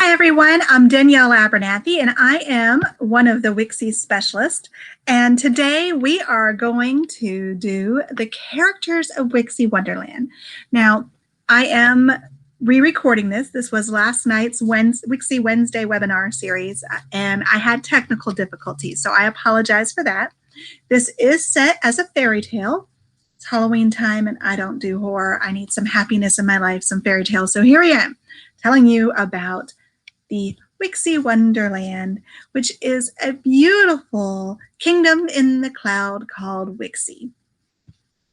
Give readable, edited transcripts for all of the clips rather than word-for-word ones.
Hi everyone, I'm Danielle Abernethy and I am one of the Wixie Specialists, and today we are going to do the characters of Wixie Wonderland. Now I am re-recording this. This was last night's Wixie Wednesday webinar series and I had technical difficulties, so I apologize for that. This is set as a fairy tale. It's Halloween time and I don't do horror. I need some happiness in my life, some fairy tales. So here I am telling you about the Wixie Wonderland, which is a beautiful kingdom in the cloud called Wixie.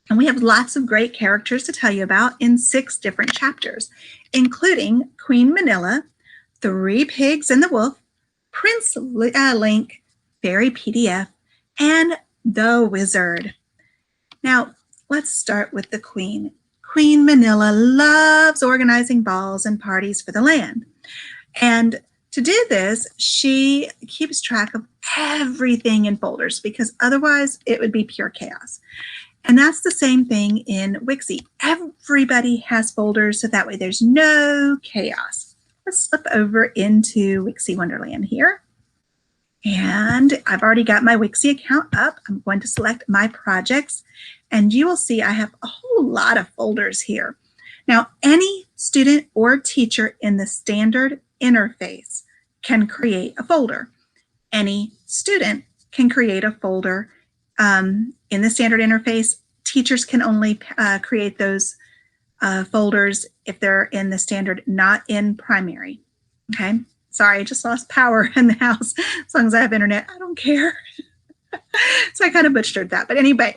And we have lots of great characters to tell you about in 6 different chapters, including Queen Manila, 3 Pigs and the Wolf, Prince Link, Fairy PDF, and the Wizard. Now, let's start with the Queen. Queen Manila loves organizing balls and parties for the land. And to do this, she keeps track of everything in folders because otherwise it would be pure chaos. And that's the same thing in Wixie. Everybody has folders, so that way there's no chaos. Let's flip over into Wixie Wonderland here. And I've already got my Wixie account up. I'm going to select my projects, and you will see I have a whole lot of folders here. Now, any student or teacher in the standard interface can create a folder. Any student can create a folder in the standard interface. Teachers can only create those folders if they're in the standard, not in primary. Okay, sorry, I just lost power in the house. As long as I have internet, I don't care. So I kind of butchered that. But anyway,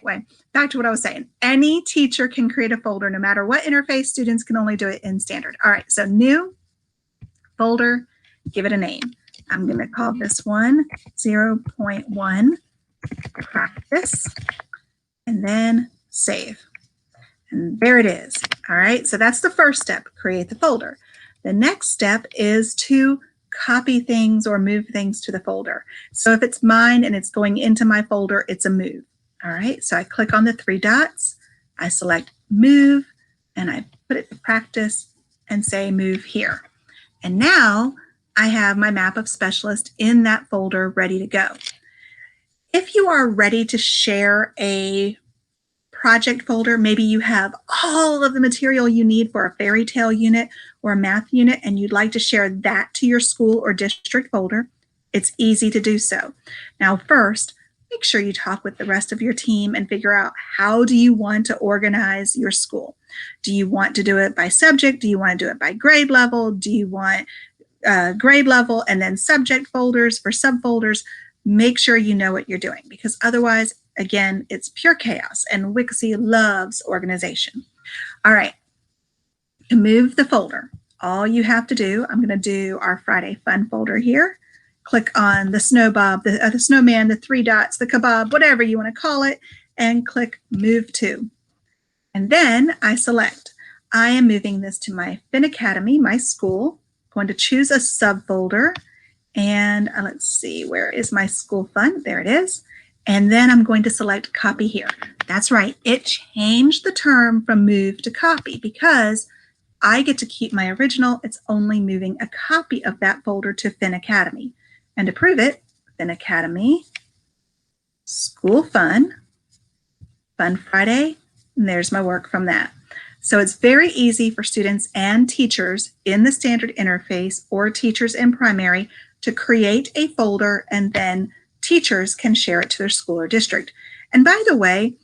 back to what I was saying. Any teacher can create a folder no matter what interface. Students can only do it in standard. All right, so new folder, give it a name. I'm going to call this one 0.1 practice, and then save. And there it is. All right, so that's the first step, create the folder. The next step is to copy things or move things to the folder. So if it's mine and it's going into my folder, it's a move. All right, so I click on the 3 dots, I select move, and I put it to practice and say move here. And now I have my map of specialists in that folder ready to go. If you are ready to share a project folder, maybe you have all of the material you need for a fairy tale unit or a math unit, and you'd like to share that to your school or district folder, it's easy to do so. Now, first, make sure you talk with the rest of your team and figure out, how do you want to organize your school? Do you want to do it by subject? Do you want to do it by grade level? Do you want grade level and then subject folders for subfolders? Make sure you know what you're doing, because otherwise, again, it's pure chaos, and Wixie loves organization. All right, to move the folder, all you have to do, I'm going to do our Friday Fun folder here. Click on the snowbob, the snowman, the 3 dots, the kebab, whatever you want to call it, and click Move To. And then I select, I am moving this to my Fin Academy, my school. I'm going to choose a subfolder, and let's see, where is my school fun? There it is. And then I'm going to select copy here. That's right, it changed the term from move to copy because I get to keep my original. It's only moving a copy of that folder to Fin Academy. And to prove it, Fin Academy, School Fun, Fun Friday, and there's my work from that. So it's very easy for students and teachers in the standard interface or teachers in primary to create a folder, and then teachers can share it to their school or district. And by the way,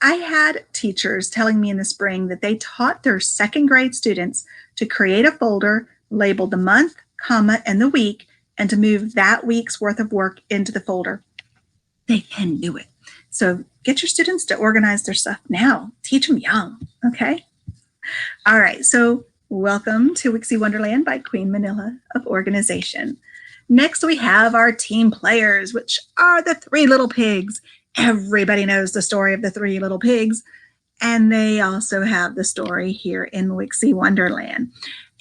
I had teachers telling me in the spring that they taught their 2nd grade students to create a folder, label the month, comma, and the week, and to move that week's worth of work into the folder. They can do it. So get your students to organize their stuff now. Teach them young, okay? All right, so welcome to Wixie Wonderland by Queen Manila of Organization. Next, we have our team players, which are the 3 little pigs. Everybody knows the story of the 3 little pigs, and they also have the story here in Wixie Wonderland.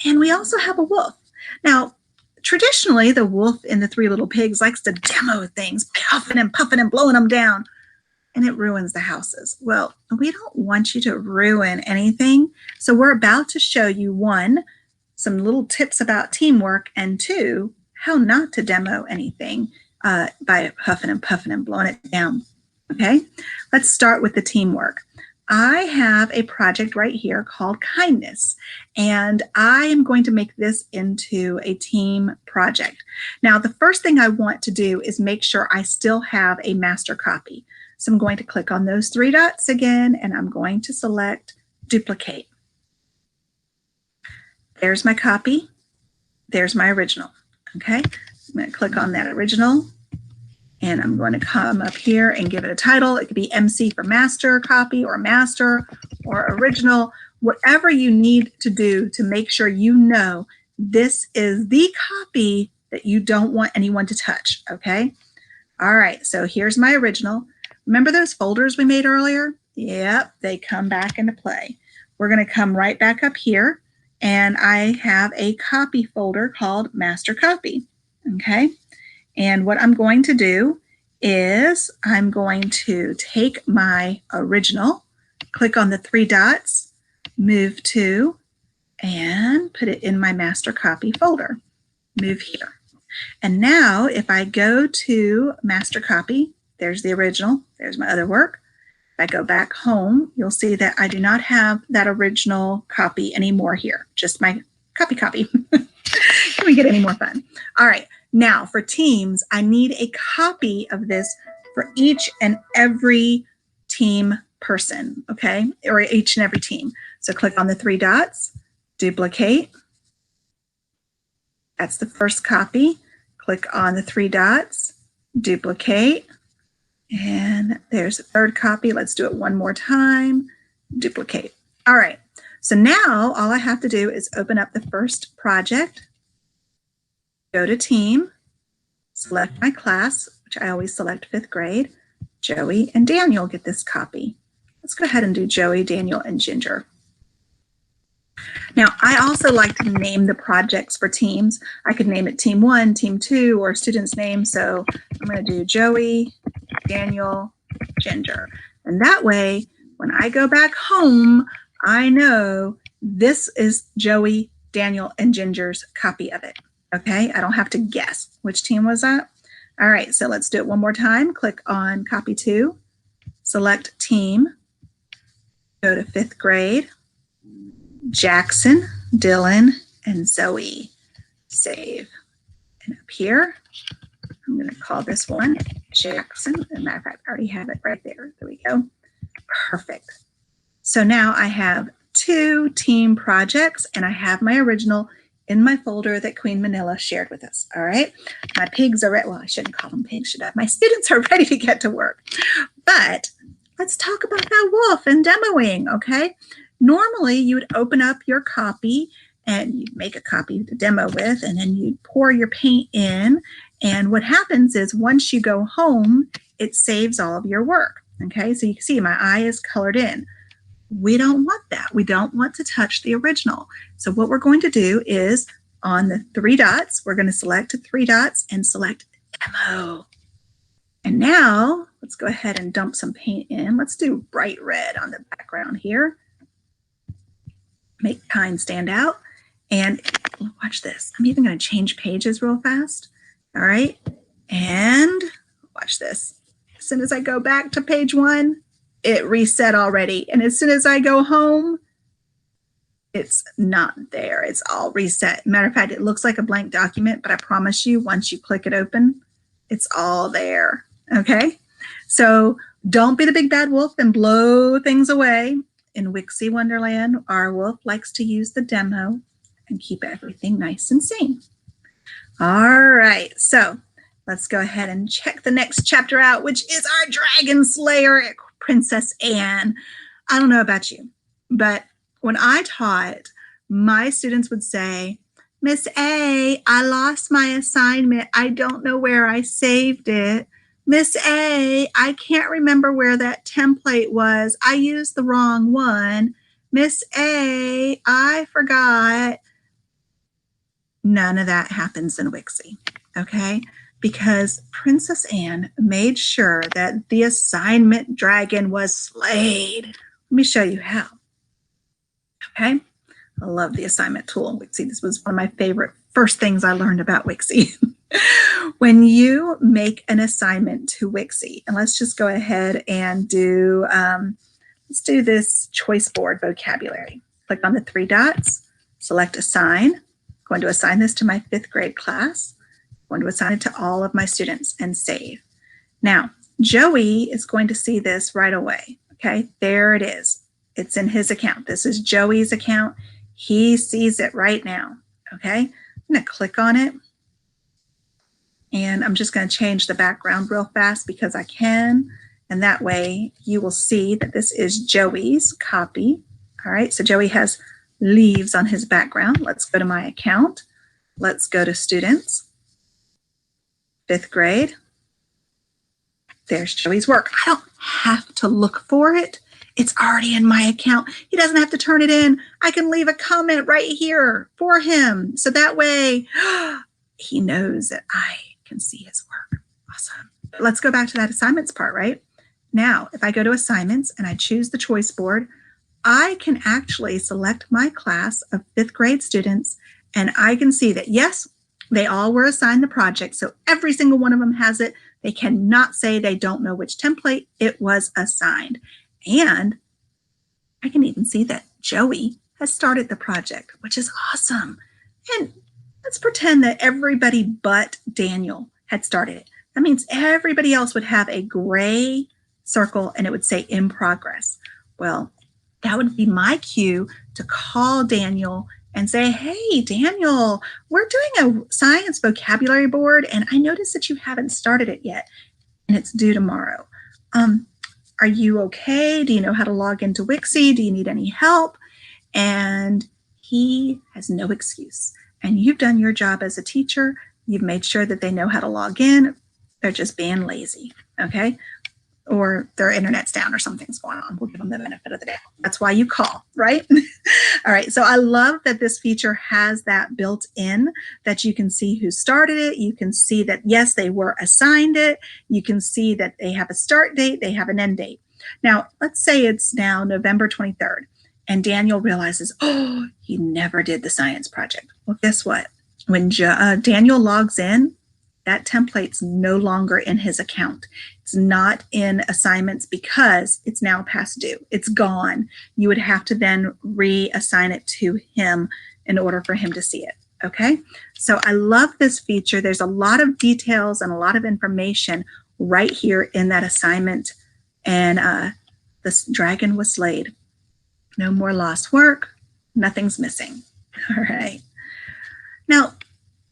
And we also have a wolf. Now, traditionally, the wolf in the 3 little pigs likes to demo things by huffing and puffing and blowing them down, and it ruins the houses. Well, we don't want you to ruin anything, so we're about to show you one some little tips about teamwork, and 2, how not to demo anything by huffing and puffing and blowing it down. Okay, let's start with the teamwork. I have a project right here called Kindness, and I am going to make this into a team project. Now, the first thing I want to do is make sure I still have a master copy. So I'm going to click on those 3 dots again, and I'm going to select Duplicate. There's my copy. There's my original. Okay, I'm going to click on that original, and I'm going to come up here and give it a title. It could be MC for master copy or master or original, whatever you need to do to make sure you know this is the copy that you don't want anyone to touch, okay? All right, so here's my original. Remember those folders we made earlier? Yep, they come back into play. We're going to come right back up here, and I have a copy folder called Master Copy, okay? And what I'm going to do is I'm going to take my original, click on the 3 dots, move to, and put it in my master copy folder. Move here. And now if I go to master copy, there's the original, there's my other work. If I go back home, you'll see that I do not have that original copy anymore here, just my copy. Can we get any more fun? All right. Now for teams, I need a copy of this for each and every team person, okay? Or each and every team. So click on the 3 dots, duplicate. That's the first copy. Click on the 3 dots, duplicate. And there's a third copy. Let's do it one more time, duplicate. All right. So now all I have to do is open up the first project, go to team, select my class, which I always select 5th grade. Joey and Daniel get this copy. Let's go ahead and do Joey, Daniel, and Ginger. Now, I also like to name the projects for teams. I could name it Team 1, Team 2, or student's name. So I'm going to do Joey, Daniel, Ginger. And that way, when I go back home, I know this is Joey, Daniel, and Ginger's copy of it. Okay, I don't have to guess. Which team was that? All right, so let's do it one more time. Click on copy 2, select team, go to 5th grade, Jackson, Dylan, and Zoe. Save. And up here, I'm going to call this one Jackson. As a matter of fact, I already have it right there. There we go. Perfect. So now I have 2 team projects, and I have my original in my folder that Queen Manila shared with us. All right. My pigs are ready. Well, I shouldn't call them pigs, should I? My students are ready to get to work. But let's talk about that wolf and demoing, okay? Normally, you would open up your copy and you'd make a copy to demo with, and then you'd pour your paint in. And what happens is once you go home, it saves all of your work, okay? So you can see my eye is colored in. We don't want that. We don't want to touch the original. So what we're going to do is on the 3 dots, we're going to select the 3 dots and select Demo. And now let's go ahead and dump some paint in. Let's do bright red on the background here. Make kind stand out. And watch this. I'm even going to change pages real fast. All right. And watch this. As soon as I go back to page 1, it reset already. And as soon as I go home, it's not there. It's all reset. Matter of fact, it looks like a blank document, but I promise you, once you click it open, it's all there. Okay? So don't be the big bad wolf and blow things away. In Wixie Wonderland, our wolf likes to use the demo and keep everything nice and sane. All right, so let's go ahead and check the next chapter out, which is our Dragon Slayer, Princess Anne. I don't know about you, but when I taught, my students would say, Miss A, I lost my assignment. I don't know where I saved it. Miss A, I can't remember where that template was. I used the wrong one. Miss A, I forgot. None of that happens in Wixie, okay? Because Princess Anne made sure that the assignment dragon was slayed. Let me show you how. Okay, I love the assignment tool in Wixie. This was one of my favorite first things I learned about Wixie. When you make an assignment to Wixie, and let's just go ahead and do, let's do this choice board vocabulary. Click on the 3 dots, select assign. I'm going to assign this to my 5th grade class. I'm going to assign it to all of my students and save. Now, Joey is going to see this right away. Okay, there it is. It's in his account. This is Joey's account. He sees it right now. Okay, I'm going to click on it. And I'm just going to change the background real fast because I can. And that way you will see that this is Joey's copy. All right, so Joey has leaves on his background. Let's go to my account. Let's go to students, 5th grade. There's Joey's work. I don't have to look for it. It's already in my account. He doesn't have to turn it in. I can leave a comment right here for him. So that way he knows that I can see his work. Awesome. Let's go back to that assignments part, right? Now, if I go to assignments and I choose the choice board, I can actually select my class of 5th grade students, and I can see that, yes, they all were assigned the project. So every single one of them has it. They cannot say they don't know which template it was assigned. And I can even see that Joey has started the project, which is awesome. And let's pretend that everybody but Daniel had started it. That means everybody else would have a gray circle and it would say in progress. Well, that would be my cue to call Daniel and say, hey, Daniel, we're doing a science vocabulary board and I noticed that you haven't started it yet and it's due tomorrow. Are you okay? Do you know how to log into Wixie? Do you need any help? And he has no excuse. And you've done your job as a teacher. You've made sure that they know how to log in. They're just being lazy, okay? Or their internet's down or something's going on. We'll give them the benefit of the doubt. That's why you call, right? All right, so I love that this feature has that built in, that you can see who started it. You can see that, yes, they were assigned it. You can see that they have a start date, they have an end date. Now, let's say it's now November 23rd, and Daniel realizes, oh, he never did the science project. Well, guess what? When Daniel logs in, that template's no longer in his account. It's not in assignments because it's now past due. It's gone. You would have to then reassign it to him in order for him to see it. Okay, so I love this feature. There's a lot of details and a lot of information right here in that assignment. And this dragon was slayed. No more lost work. Nothing's missing. All right. Now,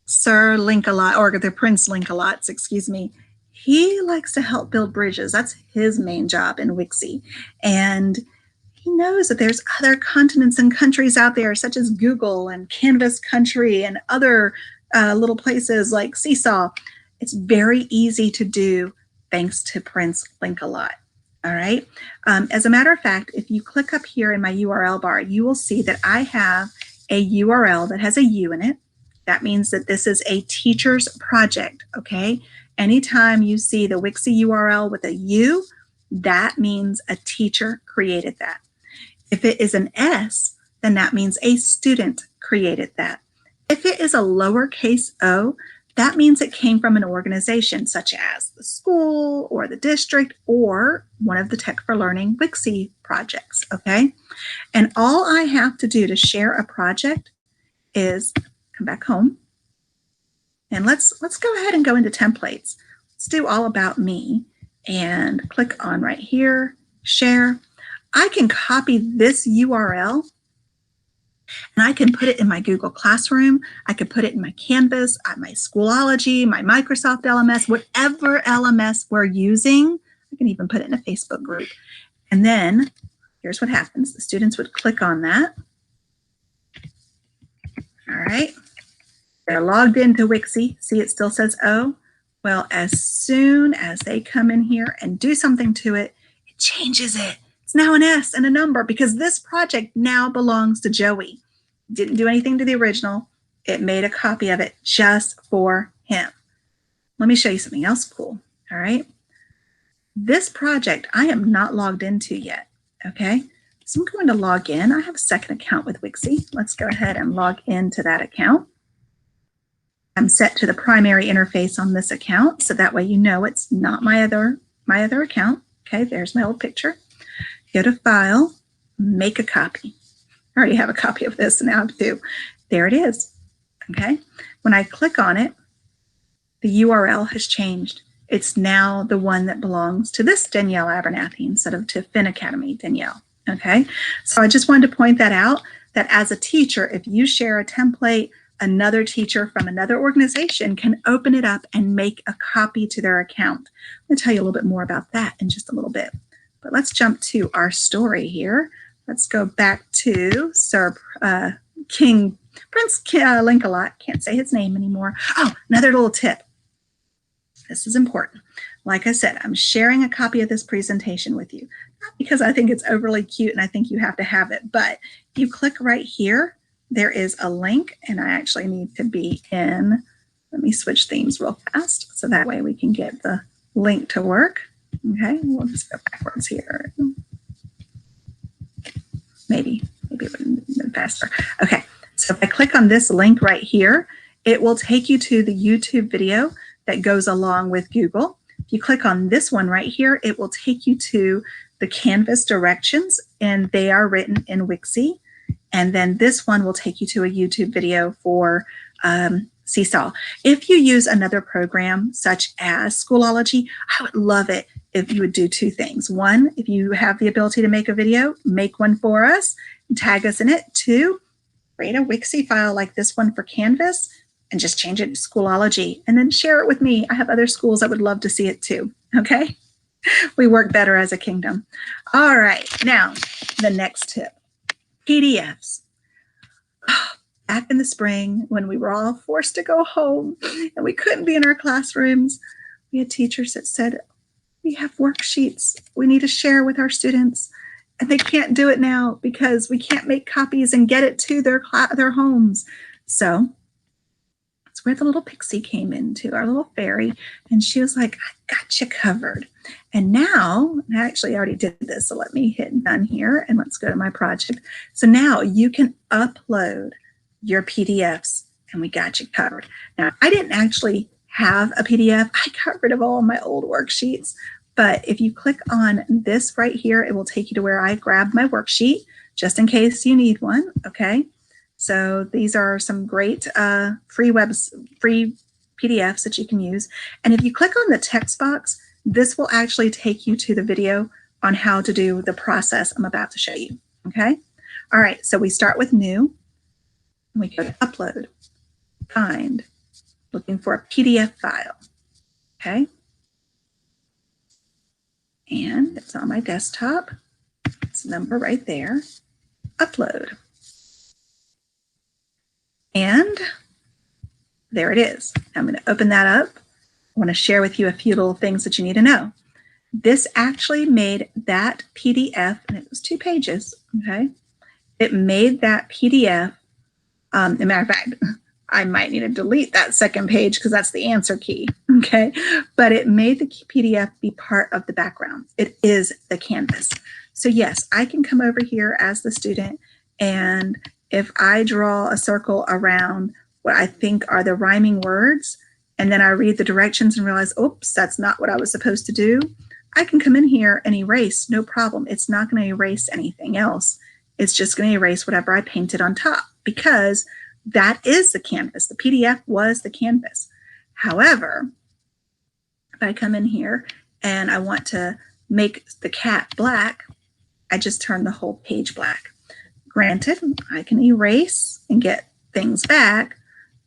Sir Link-a-Lot, or the Prince Link-a-Lots, excuse me, he likes to help build bridges. That's his main job in Wixie. And he knows that there's other continents and countries out there, such as Google and Canvas Country and other little places like Seesaw. It's very easy to do thanks to Prince Link-a-Lot. All right. As a matter of fact, if you click up here in my URL bar, you will see that I have a URL that has a U in it. That means that this is a teacher's project, okay? Anytime you see the Wixie URL with a U, that means a teacher created that. If it is an S, then that means a student created that. If it is a lowercase o, that means it came from an organization such as the school or the district or one of the Tech for Learning Wixie projects, okay? And all I have to do to share a project is come back home. And let's go ahead and go into templates. Let's do all about me and click on right here, share. I can copy this URL and I can put it in my Google Classroom. I could put it in my Canvas, my Schoology, my Microsoft LMS, whatever LMS we're using. I can even put it in a Facebook group. And then here's what happens. The students would click on that. All right. They're logged into Wixie. See, it still says O. Well, as soon as they come in here and do something to it, it changes it. It's now an S and a number because this project now belongs to Joey. Didn't do anything to the original. It made a copy of it just for him. Let me show you something else cool. All right. This project I am not logged into yet. Okay. So I'm going to log in. I have a second account with Wixie. Let's go ahead and log into that account. I'm set to the primary interface on this account, so that way you know it's not my other account. Okay, there's my old picture. Go to File, make a copy. I already have a copy of this now too. There it is. Okay, when I click on it, the URL has changed. It's now the one that belongs to this Danielle Abernethy instead of to Fin Academy Danielle. Okay, so I just wanted to point that out, that as a teacher, if you share a template, another teacher from another organization can open it up and make a copy to their account. I'm going to tell you a little bit more about that in just a little bit. But let's jump to our story here. Let's go back to Sir Prince Linkalot. Can't say his name anymore. Oh, another little tip. This is important. Like I said, I'm sharing a copy of this presentation with you, not because I think it's overly cute and I think you have to have it, but you click right here, there is a link, and I actually need to be in, let me switch themes real fast, so that way we can get the link to work. Okay, we'll just go backwards here. Maybe it would have been faster. Okay, so if I click on this link right here, it will take you to the YouTube video that goes along with Google. If you click on this one right here, it will take you to the Canvas directions, and they are written in Wixie. And then this one will take you to a YouTube video for Seesaw. If you use another program such as Schoolology, I would love it if you would do two things. One, if you have the ability to make a video, make one for us and tag us in it. Two, create a Wixie file like this one for Canvas and just change it to Schoolology and then share it with me. I have other schools that would love to see it too, okay? We work better as a kingdom. All right, now the next tip, PDFs. Back in the spring when we were all forced to go home and we couldn't be in our classrooms, we had teachers that said, we have worksheets we need to share with our students, and they can't do it now because we can't make copies and get it to their homes. So that's where the little pixie came into, our little fairy, and she was like, I got you covered. And now, I actually already did this, so let me hit done here and let's go to my project. So now you can upload your PDFs and we got you covered. Now, I didn't actually have a PDF. I got rid of all my old worksheets, but if you click on this right here, it will take you to where I grabbed my worksheet just in case you need one, okay? So these are some great free PDFs that you can use. And if you click on the text box, this will actually take you to the video on how to do the process I'm about to show you, okay? All right, so we start with new, and we go to upload, find, looking for a PDF file, okay? And it's on my desktop. It's the number right there, upload. And there it is. I'm going to open that up. I want to share with you a few little things that you need to know. This actually made that PDF, and it was 2 pages, okay? It made that PDF, as a matter of fact, I might need to delete that second page because that's the answer key, okay? But it made the PDF be part of the background. It is the canvas. So yes, I can come over here as the student, and if I draw a circle around what I think are the rhyming words, and then I read the directions and realize, oops, that's not what I was supposed to do, I can come in here and erase, no problem. It's not going to erase anything else. It's just going to erase whatever I painted on top, because that is the canvas. The PDF was the canvas. However, if I come in here and I want to make the cat black, I just turn the whole page black. Granted, I can erase and get things back,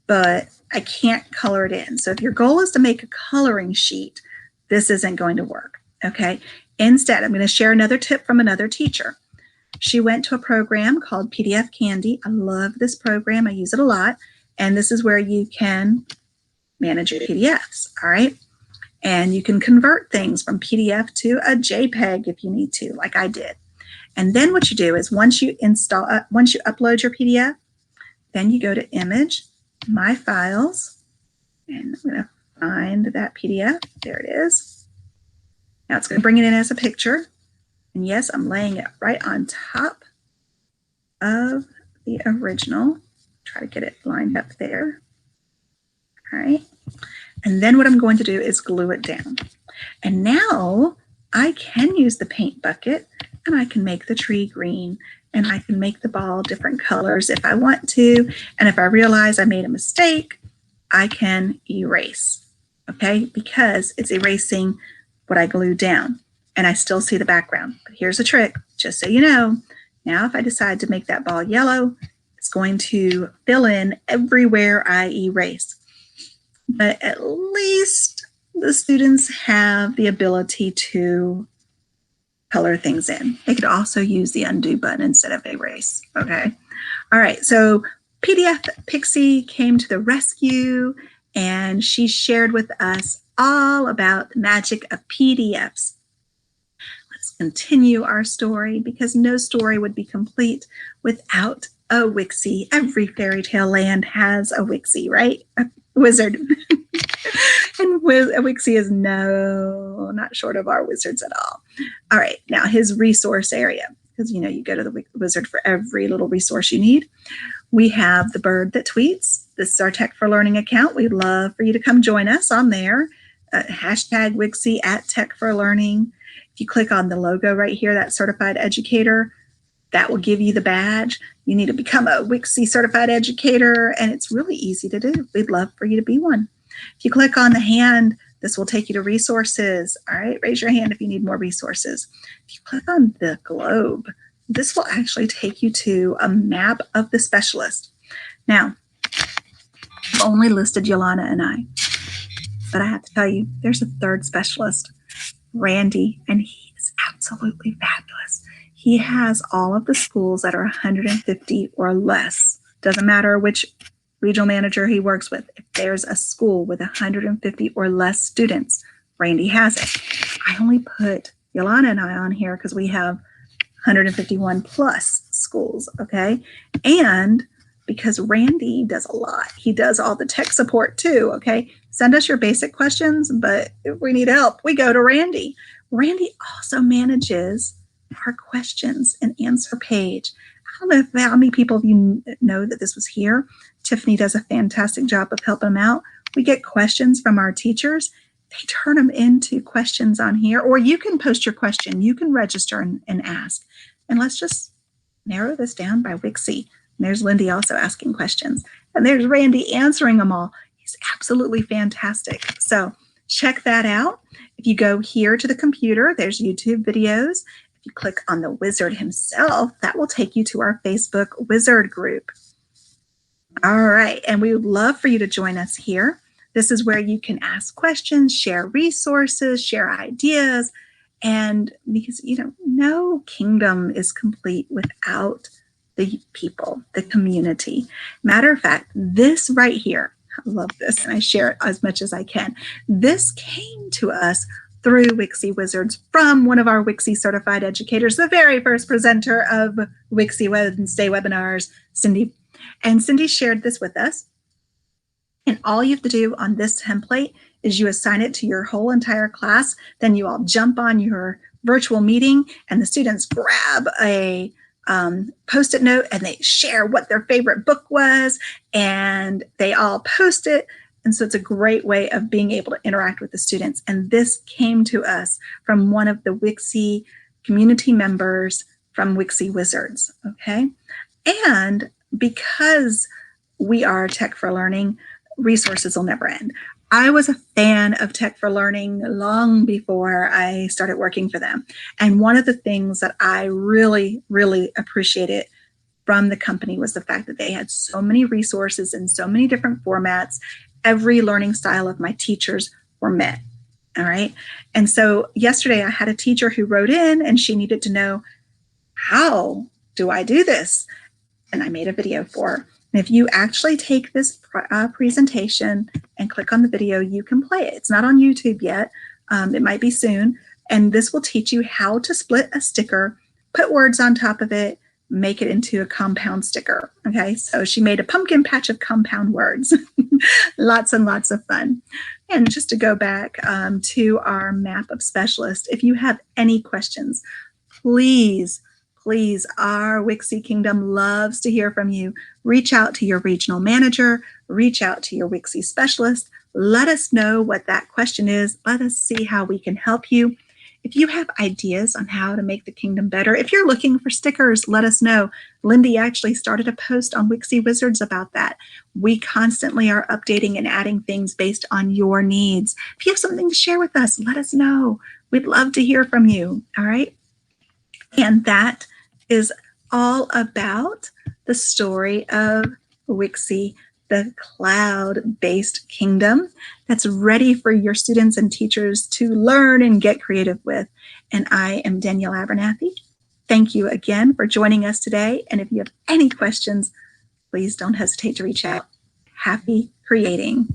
but I can't color it in. So if your goal is to make a coloring sheet, this isn't going to work, okay? Instead, I'm going to share another tip from another teacher. She went to a program called PDF Candy. I love this program. I use it a lot. And this is where you can manage your PDFs, all right? And you can convert things from PDF to a JPEG if you need to, like I did. And then what you do is once you upload your PDF, then you go to Image, My Files, and I'm going to find that PDF. There it is. Now it's going to bring it in as a picture. And yes, I'm laying it right on top of the original. Try to get it lined up there. All right. And then what I'm going to do is glue it down. And now I can use the paint bucket and I can make the tree green and I can make the ball different colors if I want to. And if I realize I made a mistake, I can erase, okay? Because it's erasing what I glued down and I still see the background. But here's a trick, just so you know. Now if I decide to make that ball yellow, it's going to fill in everywhere I erase. But at least the students have the ability to color things in. They could also use the undo button instead of erase, okay? All right, so PDF Pixie came to the rescue and she shared with us all about the magic of PDFs. Let's continue our story because no story would be complete without a Wixie. Every fairy tale land has a Wixie, right? A wizard. And Wixie is not short of our wizards at all. All right, now his resource area, because you know you go to the wizard for every little resource you need. We have the bird that tweets. This is our Tech for Learning account. We'd love for you to come join us on there. Hashtag Wixie at Tech for Learning. If you click on the logo right here, that certified educator, that will give you the badge. You need to become a Wixie certified educator, and it's really easy to do. We'd love for you to be one. If you click on the hand, this will take you to resources. All right, raise your hand if you need more resources. If you click on the globe, this will actually take you to a map of the specialist. Now, I've only listed Yolanda and I, but I have to tell you, there's a third specialist, Randy, and he is absolutely fabulous. He has all of the schools that are 150 or less. Doesn't matter which regional manager he works with. If there's a school with 150 or less students, Randy has it. I only put Yolanda and I on here because we have 151 plus schools, okay? And because Randy does a lot. He does all the tech support too, okay? Send us your basic questions, but if we need help, we go to Randy. Randy also manages our questions and answer page. I don't know how many people of you know that this was here. Tiffany does a fantastic job of helping them out. We get questions from our teachers. They turn them into questions on here, or you can post your question. You can register and ask. And let's just narrow this down by Wixie. And there's Lindy also asking questions. And there's Randy answering them all. He's absolutely fantastic. So check that out. If you go here to the computer, there's YouTube videos. If you click on the wizard himself, that will take you to our Facebook wizard group. All right, and we would love for you to join us here. This is where you can ask questions, share resources, share ideas, and because, you know, no kingdom is complete without the people, the community. Matter of fact, this right here, I love this, and I share it as much as I can. This came to us through Wixie Wizards from one of our Wixie certified educators, the very first presenter of Wixie Wednesday webinars, Cindy. And Cindy shared this with us. And all you have to do on this template is you assign it to your whole entire class. Then you all jump on your virtual meeting and the students grab a Post-it note and they share what their favorite book was and they all post it. And so it's a great way of being able to interact with the students. And this came to us from one of the Wixie community members from Wixie Wizards, okay? And because we are Tech for Learning, resources will never end. I was a fan of Tech for Learning long before I started working for them. And one of the things that I really, really appreciated from the company was the fact that they had so many resources in so many different formats. Every learning style of my teachers were met, all right? And so yesterday I had a teacher who wrote in and she needed to know, how do I do this? And I made a video for her. And if you actually take this presentation and click on the video, you can play it. It's not on YouTube yet. It might be soon. And this will teach you how to split a sticker, put words on top of it, make it into a compound sticker. Okay, so she made a pumpkin patch of compound words. Lots and lots of fun. And just to go back to our map of specialists, if you have any questions, please, please, our Wixie Kingdom loves to hear from you. Reach out to your regional manager, reach out to your Wixie specialist. Let us know what that question is. Let us see how we can help you. If you have ideas on how to make the kingdom better, if you're looking for stickers, let us know. Lindy actually started a post on Wixie Wizards about that. We constantly are updating and adding things based on your needs. If you have something to share with us, let us know. We'd love to hear from you, all right? And that is all about the story of Wixie, the cloud-based kingdom that's ready for your students and teachers to learn and get creative with. And I am Danielle Abernethy. Thank you again for joining us today. And if you have any questions, please don't hesitate to reach out. Happy creating.